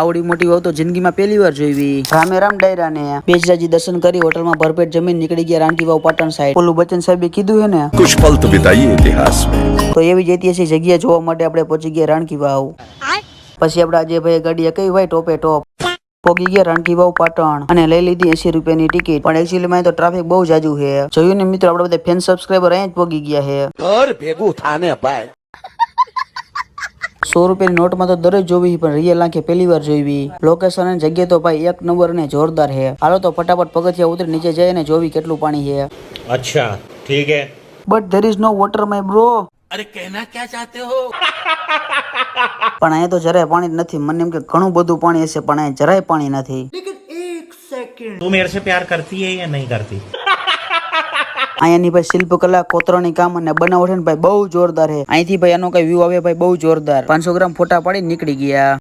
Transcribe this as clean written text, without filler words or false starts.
આવડી મોટી વહુ તો જિંદગીમાં પહેલી વાર જોઈ. રામેરામ ડાયરા ને બેજરાજી દર્શન કરી હોટલમાં ભરપેટ જમીન નીકળી ગયા રાણકી વાવ પાટણ સાઈડ. ઓલું બચ્ચન સાહેબે કીધું હે ને कुछ पल तो बिताइए इतिहास में. તો એવી જ ઐતિહાસિક જગ્યા જોવા માટે આપણે પહોંચી ગયા રાણકી વાવ. પછી આપડા આજે ભાઈ ગાડી કઈ ભાઈ ટોપે ટોપ પોગી ગયા રાણકી વાવ પાટણ અને લઈ લીધી 80 રૂપિયાની ટિકિટ. પણ એકચ્યુઅલી માં તો ટ્રાફિક બહુ જાજુ છે. જોયું ને મિત્રો, આપડે બધા ફેન સબસ્ક્રાઇબર અહીંયા જ પોગી ગયા છે. ઘર ભેગું થાને ભાઈ. 100 રૂપિયાની નોટમાં તો દરરોજ જોવી, પણ રિયલ આંખે પહેલી વાર જોઈ. લોકેશન અને જગ્યા તો ભાઈ એક નંબર અને જોરદાર છે. હાલો તો ફટાફટ પગથિયા ઉતરી નીચે જઈએ ને જોવી કેટલું પાણી છે. अच्छा ठीक है, but there is no water my bro. અરે કહેના ક્યા ચાહતે હો? પણ અહીંયા તો જરાય પાણી જ નથી. મને એમ કે ઘણું બધું પાણી હશે, પણ અહીંયા જરાય પાણી નથી. तू मेरे से प्यार करती है या नहीं करती? અહીંયાની ભાઈ શિલ્પકલા, કોતરણી કામ અને બનાવટ છે ને ભાઈ બહુ જોરદાર છે. અહીંથી ભાઈ આનો કઈ વ્યૂ આવે ભાઈ બહુ જોરદાર. 500 ગ્રામ ફોટા પાડી નીકળી ગયા.